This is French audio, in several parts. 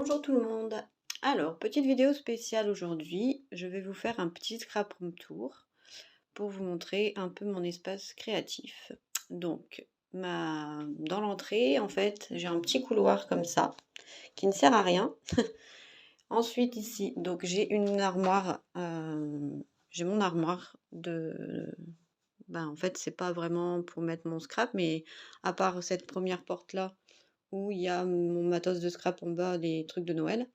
Bonjour tout le monde. Alors, petite vidéo spéciale aujourd'hui. Je vais vous faire un petit scrap room tour pour vous montrer un peu mon espace créatif. Donc, dans l'entrée, en fait, j'ai un petit couloir comme ça qui ne sert à rien. Ensuite, ici, donc j'ai une armoire. J'ai mon armoire de. En fait, c'est pas vraiment pour mettre mon scrap, mais à part cette première porte là où il y a mon matos de scrap en bas, les trucs de Noël.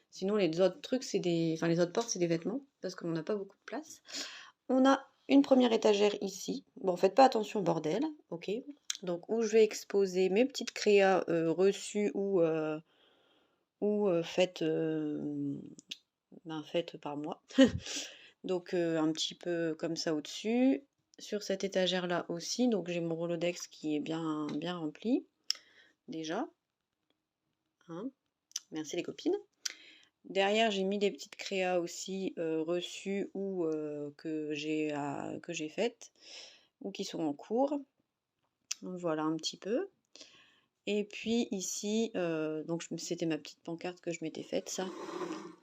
Sinon, les autres trucs, les autres portes, c'est des vêtements, parce qu'on n'a pas beaucoup de place. On a une première étagère ici. Bon, faites pas attention au bordel, ok. Donc, où je vais exposer mes petites créas reçues ou faites par moi. Donc, un petit peu comme ça au-dessus. Sur cette étagère-là aussi, donc j'ai mon Rolodex qui est bien rempli, déjà. Hein. Merci les copines. Derrière, j'ai mis des petites créas aussi reçues ou que j'ai faites ou qui sont en cours. Donc voilà un petit peu. Et puis ici, donc c'était ma petite pancarte que je m'étais faite, ça.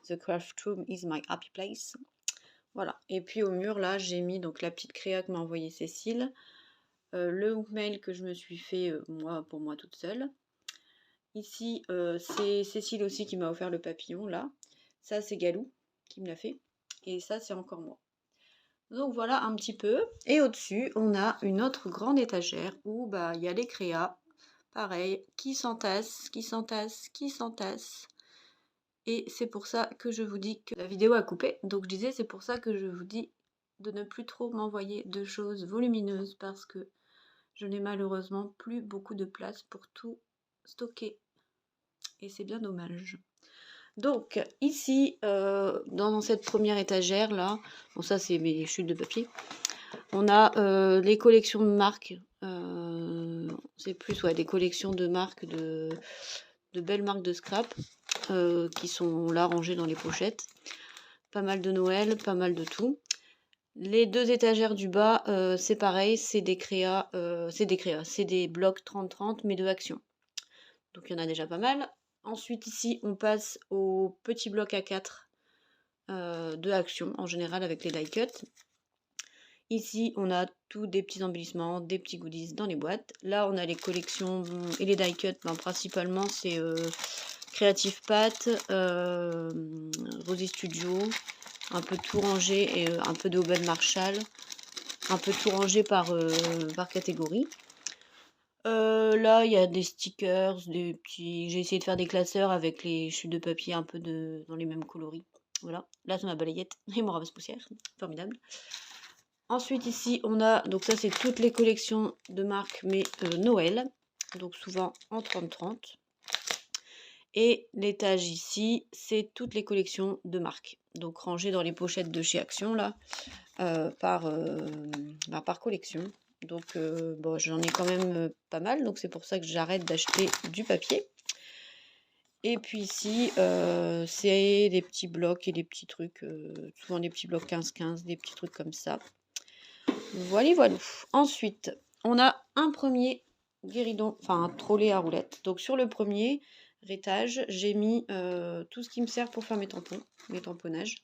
The craft room is my happy place. Voilà. Et puis au mur, là, j'ai mis donc la petite créa que m'a envoyée Cécile, le mail que je me suis fait pour moi toute seule. Ici, c'est Cécile aussi qui m'a offert le papillon, là. Ça, c'est Galou qui me l'a fait. Et ça, c'est encore moi. Donc voilà un petit peu. Et au-dessus, on a une autre grande étagère où il y a les créas, pareil, qui s'entassent, qui s'entassent, qui s'entassent. Et c'est pour ça que je vous dis que la vidéo a coupé. Donc je disais, c'est pour ça que je vous dis de ne plus trop m'envoyer de choses volumineuses parce que je n'ai malheureusement plus beaucoup de place pour tout stocker. Et c'est bien dommage. Donc ici, dans cette première étagère là, bon ça c'est mes chutes de papier, on a les collections de marques, c'est plus des collections de marques, de belles marques de scrap qui sont là rangées dans les pochettes. Pas mal de Noël, pas mal de tout. Les deux étagères du bas, c'est pareil, c'est des créas, c'est des blocs 30-30 mais de Action. Donc il y en a déjà pas mal. Ensuite ici on passe au petit bloc A4 de Action, en général avec les die cuts. Ici on a tous des petits embellissements, des petits goodies dans les boîtes. Là on a les collections et les die cuts, principalement c'est Creative Pat, Rosy Studio, un peu tout rangé et un peu de Oben Marshall, un peu tout rangé par catégorie. Là, il y a des stickers, des petits. J'ai essayé de faire des classeurs avec les chutes de papier un peu dans les mêmes coloris. Voilà. Là, c'est ma balayette et mon ramasse-poussière. Formidable. Ensuite, ici, on a. Donc, ça, c'est toutes les collections de marques, mais Noël. Donc, souvent en 30-30. Et l'étage ici, c'est toutes les collections de marques. Donc, rangées dans les pochettes de chez Action, là, par collection. Donc j'en ai quand même pas mal, donc c'est pour ça que j'arrête d'acheter du papier. Et puis ici, c'est des petits blocs et des petits trucs, souvent des petits blocs 15-15, des petits trucs comme ça. Voilà. Ensuite, on a un premier guéridon, un trolley à roulettes. Donc sur le premier étage, j'ai mis tout ce qui me sert pour faire mes tampons, mes tamponnages.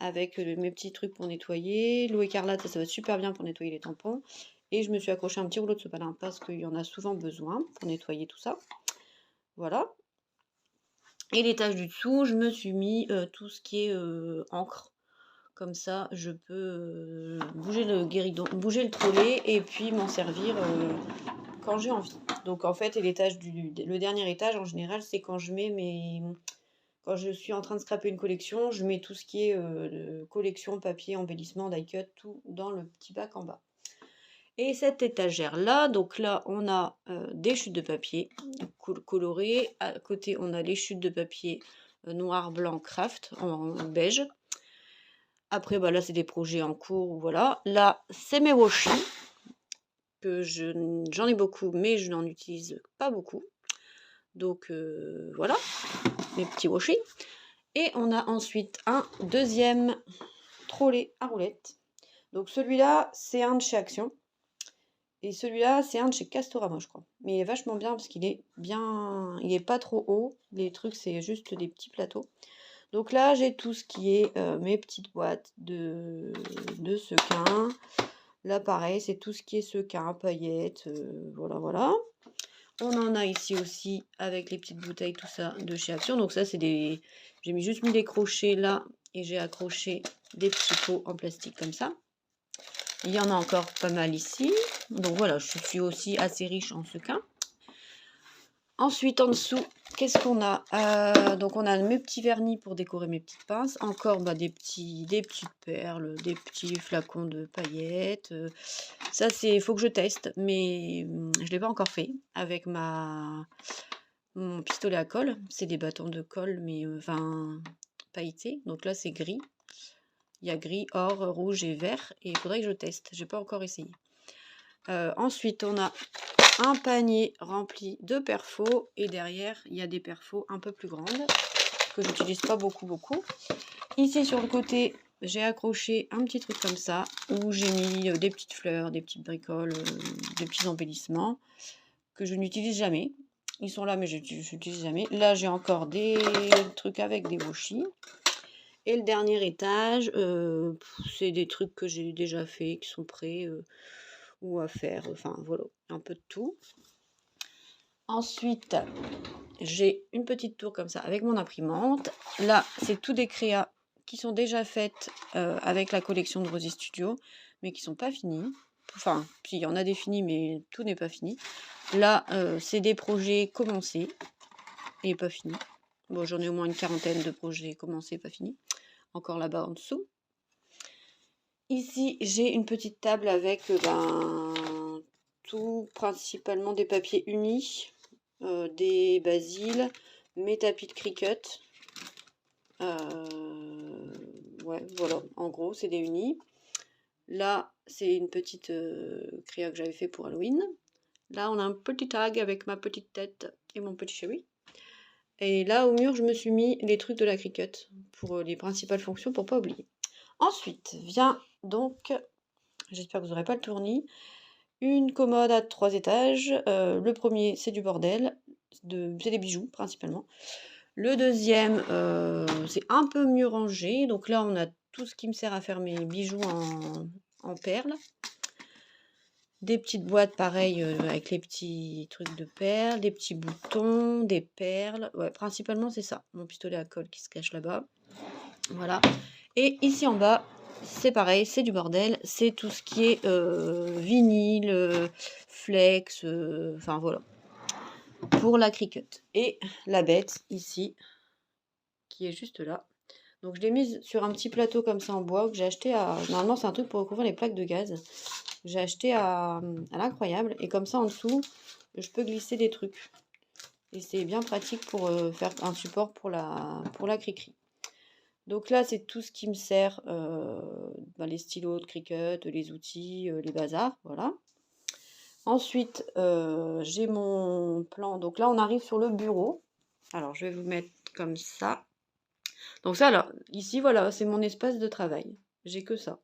Avec mes petits trucs pour nettoyer. L'eau écarlate, ça va super bien pour nettoyer les tampons. Et je me suis accroché un petit rouleau de sopalin parce qu'il y en a souvent besoin pour nettoyer tout ça. Voilà. Et l'étage du dessous, je me suis mis tout ce qui est encre. Comme ça, je peux bouger le guéridon, bouger le trolley et puis m'en servir quand j'ai envie. Donc en fait, le dernier étage, en général, c'est quand je mets Quand je suis en train de scraper une collection, je mets tout ce qui est collection, papier, embellissement, die cut, tout dans le petit bac en bas. Et cette étagère-là, donc là, on a des chutes de papier colorées. À côté, on a les chutes de papier noir, blanc, craft, en beige. Après, là, c'est des projets en cours, voilà. Là, c'est mes washi, que j'en ai beaucoup, mais je n'en utilise pas beaucoup. Donc, voilà, mes petits washi. Et on a ensuite un deuxième trolley à roulettes. Donc celui-là, c'est un de chez Action. Et celui-là, c'est un de chez Castorama, je crois. Mais il est vachement bien parce qu'il est bien... Il est pas trop haut. Les trucs, c'est juste des petits plateaux. Donc là, j'ai tout ce qui est mes petites boîtes de sequins. Là, pareil, c'est tout ce qui est sequins, paillettes, voilà, voilà. On en a ici aussi avec les petites bouteilles, tout ça, de chez Action. Donc ça, c'est des... J'ai juste mis des crochets là et j'ai accroché des petits pots en plastique comme ça. Il y en a encore pas mal ici. Donc voilà, je suis aussi assez riche en sequins. Ensuite, en dessous, qu'est-ce qu'on a? Donc on a mes petits vernis pour décorer mes petites pinces. Encore des petites perles, des petits flacons de paillettes. Ça, il faut que je teste, mais je ne l'ai pas encore fait avec mon pistolet à colle. C'est des bâtons de colle, mais enfin pailletés. Donc là, c'est gris. Il y a gris, or, rouge et vert. Et il faudrait que je teste. J'ai pas encore essayé. Ensuite, on a un panier rempli de perfos. Et derrière, il y a des perfos un peu plus grandes que j'utilise pas beaucoup. Ici, sur le côté, j'ai accroché un petit truc comme ça où j'ai mis des petites fleurs, des petites bricoles, des petits embellissements que je n'utilise jamais. Ils sont là, mais je n'utilise jamais. Là, j'ai encore des trucs avec des washi. Et le dernier étage, c'est des trucs que j'ai déjà fait, qui sont prêts ou à faire. Enfin, voilà, un peu de tout. Ensuite, j'ai une petite tour comme ça avec mon imprimante. Là, c'est tout des créas qui sont déjà faites avec la collection de Rosy Studio, mais qui sont pas finies. Enfin, il y en a des finis, mais tout n'est pas fini. Là, c'est des projets commencés et pas finis. Bon, j'en ai au moins une quarantaine de projets commencés et pas finis. Encore là-bas en dessous. Ici, j'ai une petite table avec tout, principalement des papiers unis, des basiles, mes tapis de Cricut. Ouais, voilà, en gros, c'est des unis. Là, c'est une petite créa que j'avais fait pour Halloween. Là, on a un petit tag avec ma petite tête et mon petit chéri. Et là, au mur, je me suis mis les trucs de la Cricut pour les principales fonctions, pour pas oublier. Ensuite, vient donc, j'espère que vous n'aurez pas le tournis, une commode à 3 étages. Le premier, c'est du bordel, c'est des bijoux principalement. Le deuxième, c'est un peu mieux rangé. Donc là, on a tout ce qui me sert à faire mes bijoux en perles. Des petites boîtes pareilles avec les petits trucs de perles, des petits boutons, des perles. Ouais, principalement, c'est ça. Mon pistolet à colle qui se cache là-bas. Voilà. Et ici en bas, c'est pareil, c'est du bordel. C'est tout ce qui est vinyle, flex, enfin voilà. Pour la Cricut. Et la bête, ici, qui est juste là. Donc je l'ai mise sur un petit plateau comme ça en bois que j'ai acheté à... Normalement, c'est un truc pour recouvrir les plaques de gaz. J'ai acheté à l'incroyable. Et comme ça, en dessous, je peux glisser des trucs. Et c'est bien pratique pour faire un support pour la Cricri. Donc là, c'est tout ce qui me sert, les stylos de Cricut, les outils, les bazars, voilà. Ensuite, j'ai mon plan. Donc là, on arrive sur le bureau. Alors, je vais vous mettre comme ça. Donc ça, alors, ici, voilà, c'est mon espace de travail. J'ai que ça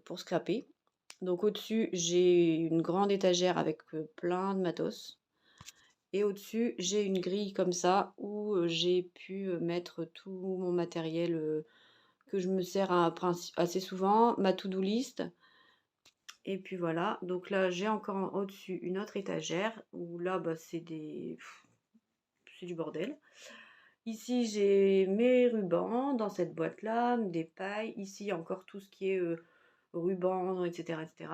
pour scraper. Donc au-dessus, j'ai une grande étagère avec plein de matos. Et au-dessus, j'ai une grille comme ça où j'ai pu mettre tout mon matériel que je me sers assez souvent, ma to-do list. Et puis voilà, donc là j'ai encore au-dessus une autre étagère où là c'est du bordel. Ici j'ai mes rubans dans cette boîte là, des pailles. Ici encore tout ce qui est ruban, etc., etc.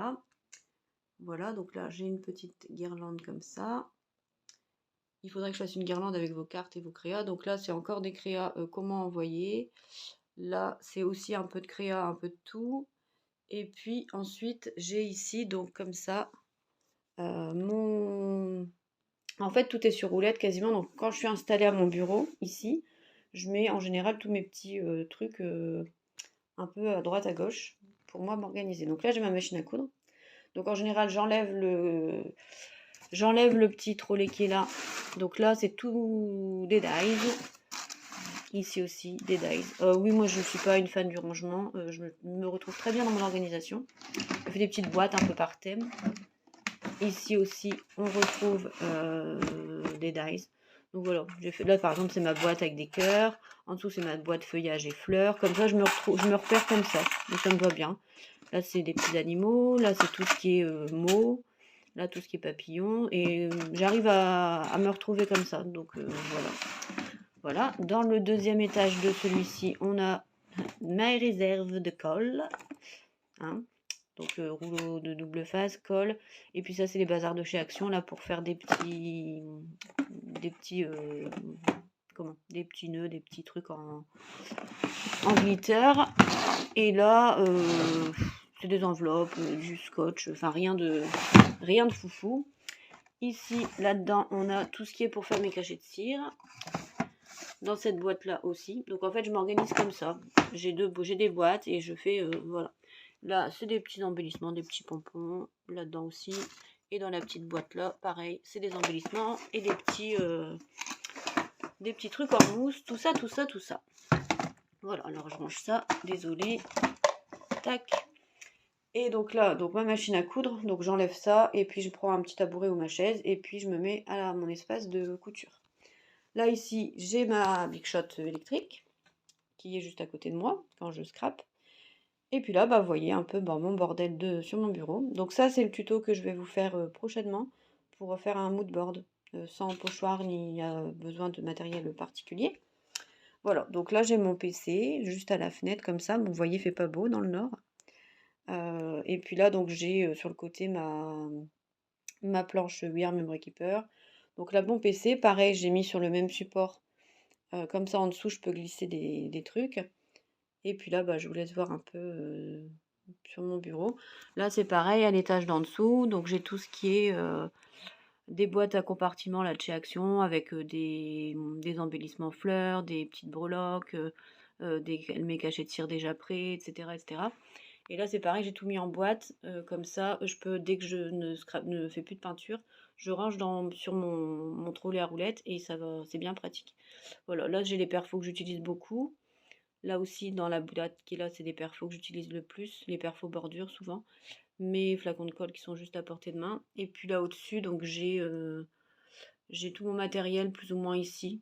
Voilà, donc là j'ai une petite guirlande comme ça. Il faudrait que je fasse une guirlande avec vos cartes et vos créas. Donc là c'est encore des créas comment envoyer. Là c'est aussi un peu de créa, un peu de tout. Et puis ensuite, j'ai ici, donc comme ça, mon... En fait, tout est sur roulette quasiment. Donc quand je suis installée à mon bureau, ici, je mets en général tous mes petits trucs un peu à droite, à gauche, pour moi m'organiser. Donc là, j'ai ma machine à coudre. Donc en général, j'enlève le petit trolley qui est là. Donc là, c'est tout des dies. Ici aussi, des dies. Oui, moi, je ne suis pas une fan du rangement. Je me retrouve très bien dans mon organisation. fait des petites boîtes un peu par thème. Ici aussi, on retrouve des dies. Donc voilà, j'ai fait là par exemple, c'est ma boîte avec des cœurs. En dessous, c'est ma boîte feuillage et fleurs. Comme ça, je me repère comme ça. Donc ça me va bien. Là, c'est des petits animaux. Là, c'est tout ce qui est mots. Là, tout ce qui est papillon. Et j'arrive à me retrouver comme ça. Donc voilà. Voilà. Dans le deuxième étage de celui-ci, on a ma réserve de colle. Hein. Donc rouleau de double face, colle. Et puis ça, c'est les bazars de chez Action, là, pour faire des petits des petits nœuds, des petits trucs en glitter. Et là, c'est des enveloppes, du scotch, enfin rien de foufou. Ici, là-dedans, on a tout ce qui est pour faire mes cachets de cire. Dans cette boîte-là aussi. Donc en fait, je m'organise comme ça. J'ai des boîtes et je fais, voilà. Là, c'est des petits embellissements, des petits pompons. Là-dedans aussi. Et dans la petite boîte-là, pareil, c'est des embellissements et des petits trucs en mousse. Tout ça, tout ça, tout ça. Voilà, alors je range ça. Désolée. Tac. Et donc là, donc ma machine à coudre. Donc j'enlève ça et puis je prends un petit tabouret ou ma chaise et puis je me mets à mon espace de couture. Là, ici, j'ai ma Big Shot électrique qui est juste à côté de moi quand je scrape. Et puis là, bah, vous voyez un peu mon bordel sur mon bureau. Donc ça, c'est le tuto que je vais vous faire prochainement pour faire un mood board sans pochoir ni besoin de matériel particulier. Voilà, donc là, j'ai mon PC juste à la fenêtre comme ça. Bon, vous voyez, il fait pas beau dans le nord. Et puis là, donc j'ai sur le côté ma planche We Are Memory Keeper. Donc là, mon PC, pareil, j'ai mis sur le même support. Comme ça, en dessous, je peux glisser des trucs. Et puis là, bah, je vous laisse voir un peu sur mon bureau. Là, c'est pareil, à l'étage d'en dessous. Donc, j'ai tout ce qui est des boîtes à compartiments là, de chez Action avec des embellissements fleurs, des petites breloques, mes cachets de cire déjà prêts, etc., etc. Et là, c'est pareil, j'ai tout mis en boîte. Comme ça, je peux, dès que je ne fais plus de peinture, je range sur mon trolley à roulettes et ça va, c'est bien pratique. Voilà, là, j'ai les perfos que j'utilise beaucoup. Là aussi, dans la boîte qui est là, c'est des perfos que j'utilise le plus, les perfos bordure souvent. Mes flacons de colle qui sont juste à portée de main. Et puis là au-dessus, donc j'ai tout mon matériel plus ou moins ici,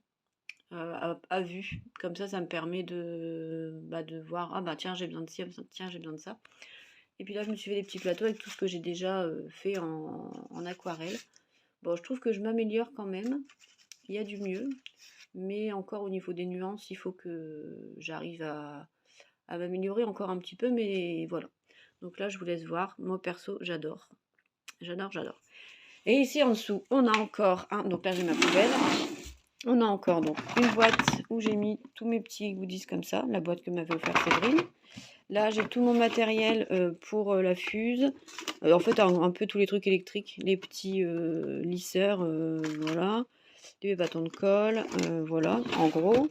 à vue. Comme ça me permet de voir, ah bah tiens, j'ai besoin de ci, tiens, j'ai besoin de ça. Et puis là, je me suis fait des petits plateaux avec tout ce que j'ai déjà fait en aquarelle. Bon, je trouve que je m'améliore quand même. Il y a du mieux. Mais encore au niveau des nuances, il faut que j'arrive à m'améliorer encore un petit peu, mais voilà. Donc là, je vous laisse voir. Moi, perso, j'adore. J'adore, j'adore. Et ici, en dessous, on a encore un... Donc là, j'ai ma poubelle. On a encore donc une boîte où j'ai mis tous mes petits goodies comme ça. La boîte que m'avait offert Séverine. Là, j'ai tout mon matériel pour la fuse. En fait, un peu tous les trucs électriques. Les petits lisseurs, voilà. Les bâtons de colle, voilà, en gros.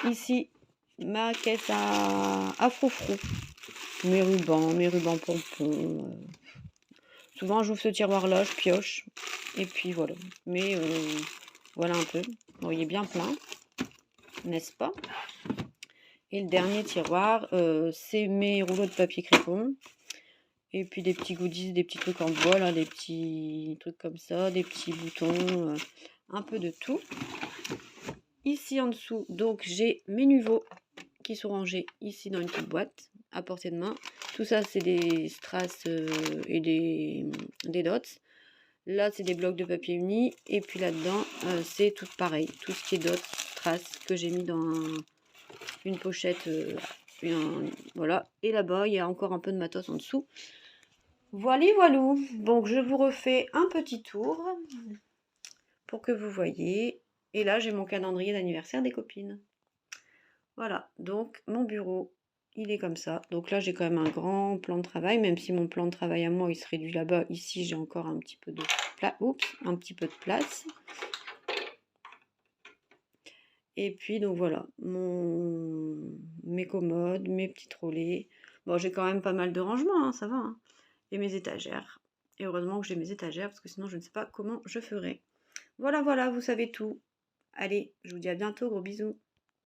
Ici, ma caisse à froufrou. Mes rubans pompons. Souvent, j'ouvre ce tiroir-là, je pioche. Et puis voilà. Mais voilà un peu. Vous voyez, bien plein. N'est-ce pas? Et le dernier tiroir, c'est mes rouleaux de papier crépon. Et puis des petits goodies, des petits trucs en bois, là, des petits trucs comme ça, des petits boutons, un peu de tout. Ici en dessous, donc j'ai mes nuveaux qui sont rangés ici dans une petite boîte à portée de main. Tout ça, c'est des strass et des dots. Là, c'est des blocs de papier uni. Et puis là-dedans, c'est tout pareil. Tout ce qui est dots, strass que j'ai mis dans une pochette. Voilà. Et là-bas, il y a encore un peu de matos en dessous. Voilà, voilou. Donc, je vous refais un petit tour pour que vous voyez. Et là, j'ai mon calendrier d'anniversaire des copines. Voilà, donc mon bureau, il est comme ça. Donc là, j'ai quand même un grand plan de travail, même si mon plan de travail à moi, il se réduit là-bas. Ici, j'ai encore un petit peu de place. Oups, un petit peu de place. Et puis, donc voilà, mes commodes, mes petits trolleys. Bon, j'ai quand même pas mal de rangements, hein, ça va. Hein. Et mes étagères. Et heureusement que j'ai mes étagères, parce que sinon, je ne sais pas comment je ferais. Voilà, voilà, vous savez tout. Allez, je vous dis à bientôt, gros bisous.